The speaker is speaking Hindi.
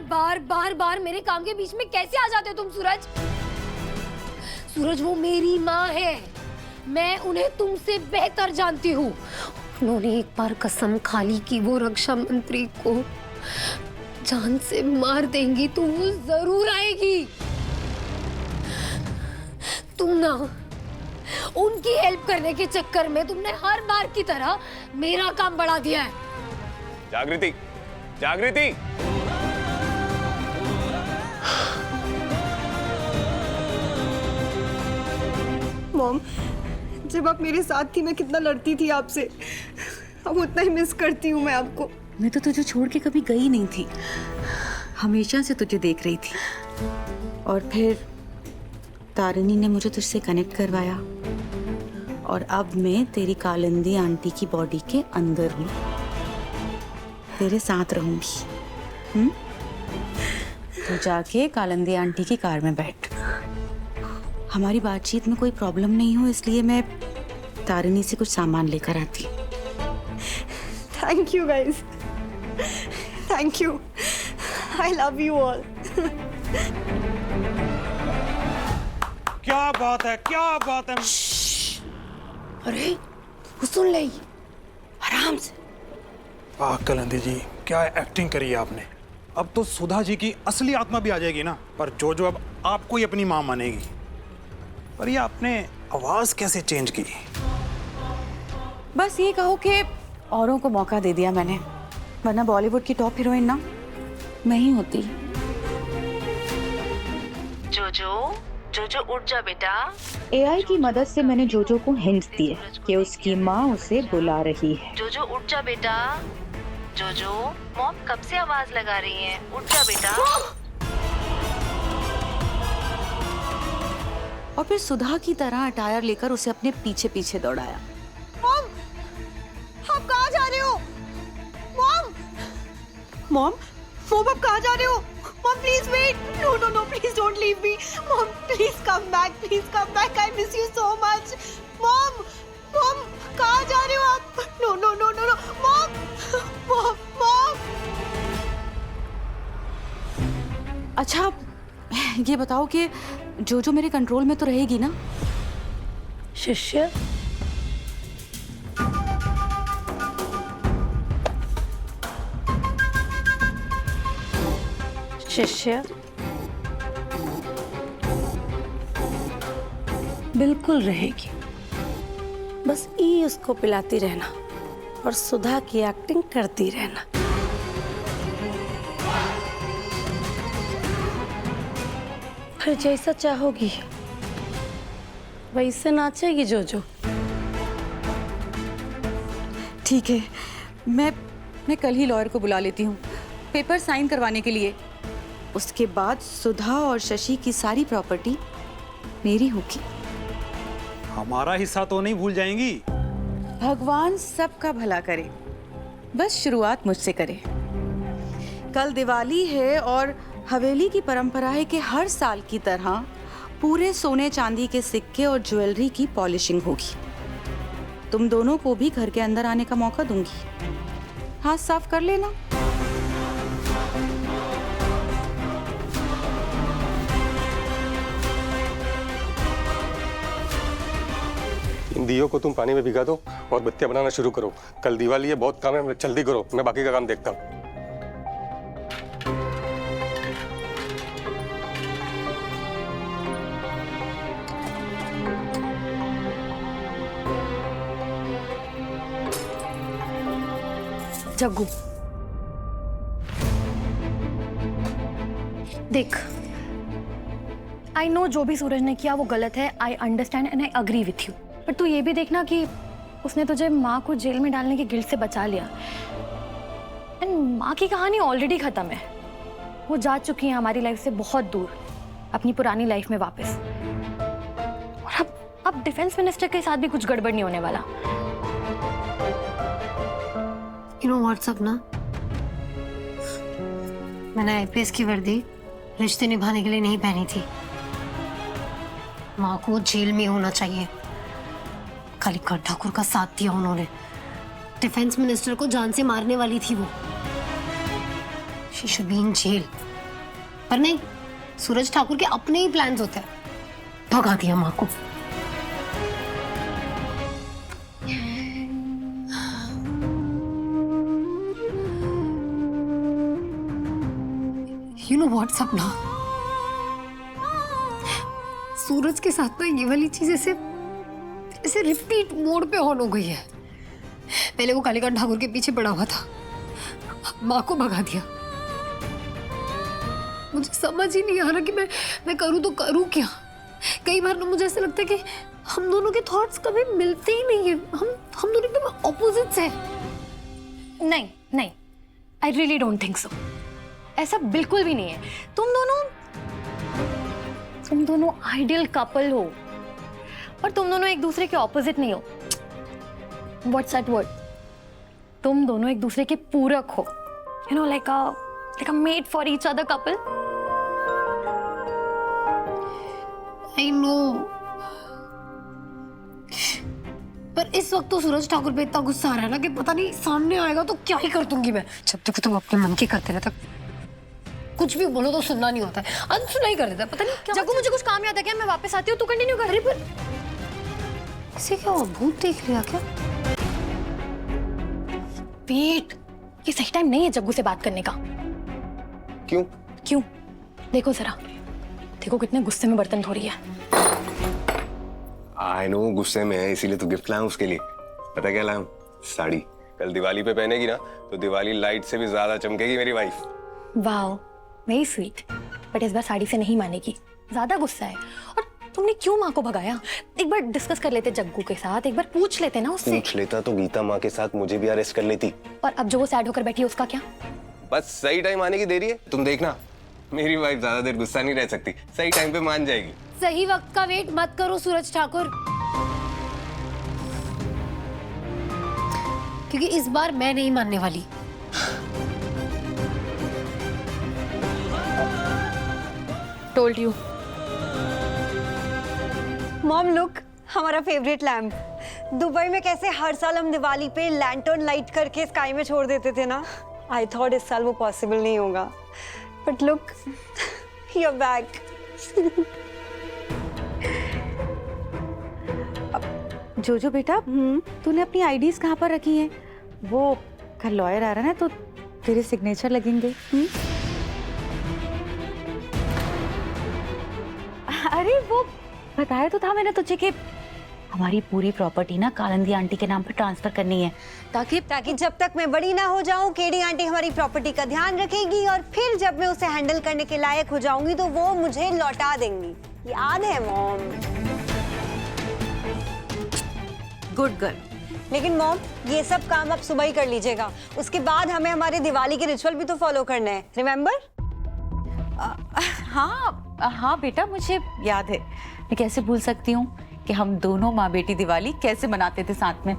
बार बार मेरे काम के बीच में कैसे आ जाते हो तुम सूरज? सूरज, वो मेरी माँ है, मैं उन्हें तुमसे बेहतर जानती हूँ। उन्होंने एक बार कसम खा ली कि वो रक्षा मंत्री को जान से मार देंगी तो वो जरूर आएगी। तुम ना उनकी हेल्प करने के चक्कर में तुमने हर बार की तरह मेरा काम बढ़ा दिया है। जागृति, जागृति। मॉम, जब आप मेरे साथ थी मैं कितना लड़ती थी आपसे, अब उतना ही मिस करती हूँ मैं आपको। मैं तो तुझे छोड़ के कभी गई नहीं थी, हमेशा से तुझे देख रही थी। और फिर तारिणी ने मुझे तुझसे कनेक्ट करवाया और अब मैं तेरी कालिंदी आंटी की बॉडी के अंदर हूँ, तेरे साथ रहूंगी। तो जाके कालिंदी आंटी की कार में बैठ। हमारी बातचीत में कोई प्रॉब्लम नहीं हो, इसलिए मैं तारिणी से कुछ सामान लेकर आती। Thank you guys, thank you, I love you all. क्या बात है, क्या बात है। अरे वो सुन ले, आराम से। वाह कलिंदी जी, क्या एक्टिंग करी है आपने। अब तो सुधा जी की असली आत्मा भी आ जाएगी ना, पर जो अब आपको ही अपनी मां मानेगी। पर ये आपने आवाज कैसे चेंज की? बस ये कहो कि औरों को मौका दे दिया मैंने, वरना बॉलीवुड की टॉप हीरोइन ना मैं ही होती। जोजो उठ जा बेटा। एआई की मदद से मैंने जोजो को हिंट्स दिए कि उसकी माँ उसे बुला रही है। जोजो उठ जा बेटा। जोजो, मॉम कब से आवाज लगा रही है, उठ जा बेटा। और फिर सुधा की तरह अटायर लेकर उसे अपने पीछे पीछे दौड़ाया। मॉम, आप कहाँ जा रहे हो? मॉम, मॉम, मॉम आप कहाँ जा रहे हो? Mom please wait, no no no, please don't leave me. Mom please come back, I miss you so much. Mom, mom कहाँ जा रहे हो आप? No no no no no, mom, mom, mom. अच्छा ये बताओ कि जोजो मेरे कंट्रोल में तो रहेगी ना? शिष्य, शिष्य बिल्कुल रहेगी, बस ई उसको पिलाती रहना और सुधा की एक्टिंग करती रहना। फिर जैसा चाहोगी वैसे नाचेगी जोजो। ठीक है, मैं कल ही लॉयर को बुला लेती हूँ पेपर साइन करवाने के लिए। उसके बाद सुधा और शशि की सारी प्रॉपर्टी मेरी होगी। हमारा हिस्सा तो नहीं भूल जाएंगी। भगवान सबका भला करे, बस शुरुआत मुझसे करे। कल दिवाली है और हवेली की परंपरा है कि हर साल की तरह पूरे सोने चांदी के सिक्के और ज्वेलरी की पॉलिशिंग होगी। तुम दोनों को भी घर के अंदर आने का मौका दूंगी, हाथ साफ कर लेना। इन दियों को तुम पानी में भिगा दो और बत्तियां बनाना शुरू करो। कल दिवाली है, बहुत काम है, जल्दी करो, मैं बाकी का काम देखता हूँ। जग्गू, देख, आई नो जो भी सूरज ने किया वो गलत है। I understand and I agree with you. पर तू ये भी देखना कि उसने तुझे माँ को जेल में डालने के गिल्ट से बचा लिया। एंड माँ की कहानी ऑलरेडी खत्म है, वो जा चुकी है हमारी लाइफ से बहुत दूर, अपनी पुरानी लाइफ में वापस। और अब डिफेंस मिनिस्टर के साथ भी कुछ गड़बड़ नहीं होने वाला। You know what, सपना, मैंने आईपीएस की वर्दी रिश्ते निभाने के लिए नहीं पहनी थी। माँ को जेल में होना चाहिए। कालिका ठाकुर का साथ दिया उन्होंने। डिफेंस मिनिस्टर को जान से मारने वाली थी वो। She should be in jail. पर नहीं, सूरज ठाकुर के अपने ही प्लान्स होते हैं। भगा दिया माँ को। You know what, सपना, सूरज के साथ ना ये वाली चीज ऐसे रिपीट मोड पे ऑन हो गई है। पहले वो कालीकांत ठाकुर के पीछे पड़ा हुआ था, माँ को भगा दिया। मुझे समझ ही नहीं आ रहा कि मैं करूँ तो करूँ क्या। कई बार ना मुझे ऐसा लगता है कि हम दोनों के थॉट्स कभी मिलते ही नहीं है। हम दोनों एकदम ऑपोजिट्स हैं। नहीं नहीं, I really don't think so. ऐसा बिल्कुल भी नहीं है। तुम दोनों आइडियल कपल हो, और तुम दोनों एक दूसरे के ऑपोजिट नहीं हो। What's that word? तुम दोनों एक दूसरे के पूरक हो। You know, like a made for each other couple. I know, पर इस वक्त तो सूरज ठाकुर पे इतना गुस्सा आ रहा है ना कि पता नहीं सामने आएगा तो क्या ही कर दूंगी मैं। जब तक तुम अपने मन की करते रहते, कुछ भी बोलो तो सुनना नहीं होता है, अनसुना ही कर देता है। पता नहीं क्या। जब मुझे कुछ काम याद आ गया, मैं वापस आती हूँ, तू कंटिन्यू कर। अरे पर इसे क्या हुआ, भूत देख लिया क्या? वेट, ये सही टाइम नहीं है जग्गू से बात करने का। क्यों? देखो जरा, देखो कितने गुस्से में बर्तन धो रही है। आई नो गुस्से में है, इसीलिए तो गिफ्ट लाया हूं उसके लिए। पता क्या लाया हूं? साड़ी। कल दिवाली पे पहनेगी ना तो दिवाली लाइट से भी ज्यादा चमकेगी मेरी wife. Wow, very sweet. But इस बार साड़ी से नहीं मानेगी, ज्यादा गुस्सा है। और तुमने क्यों माँ को भगाया? एक बार डिस्कस कर लेते जग्गू के साथ, एक बार पूछ लेते ना उससे। पूछ लेता तो गीता माँ के साथ मुझे भी अरेस्ट कर लेती। और अब जो वो सैड होकर बैठी है, उसका क्या? बस सही टाइम आने की देरी है। तुम देखना, मेरी वाइफ ज्यादा देर गुस्सा नहीं रह सकती, सही टाइम पे मान जाएगी। सही वक्त का वेट मत करो सूरज ठाकुर, क्योंकि इस बार मैं नहीं मानने वाली। Told you. मॉम लुक, हमारा फेवरेट लैम्प। दुबई में कैसे हर साल हम दिवाली पे लैंटर्न लाइट करके स्काई में छोड़ देते थे ना। आई थॉट इस साल वो पॉसिबल नहीं होगा, but look, you are back. Jojo बेटा, तूने अपनी आईडीज कहाँ पर रखी हैं? वो कल लॉयर आ रहा है ना, तो तेरे सिग्नेचर लगेंगे। अरे वो बताया तो था मैंने तुझे कि हमारी पूरी प्रॉपर्टी ना कालिंदी आंटी के नाम पर ट्रांसफर करनी है, ताकि जब तक मैं बड़ी ना हो जाऊं, केडी आंटी हमारी प्रॉपर्टी का ध्यान रखेगी, और फिर जब मैं उसे हैंडल करने के लायक हो जाऊंगी तो वो मुझे लौटा देंगी। याद है मॉम? Good girl. लेकिन मॉम, ये सब काम आप सुबह ही कर लीजिएगा। उसके बाद हमें हमारे दिवाली के रिचुअल भी तो फॉलो करने हैं, रिमेम्बर? हाँ बेटा, मुझे याद है। मैं कैसे भूल सकती हूँ कि हम दोनों माँ बेटी दिवाली कैसे मनाते थे साथ में।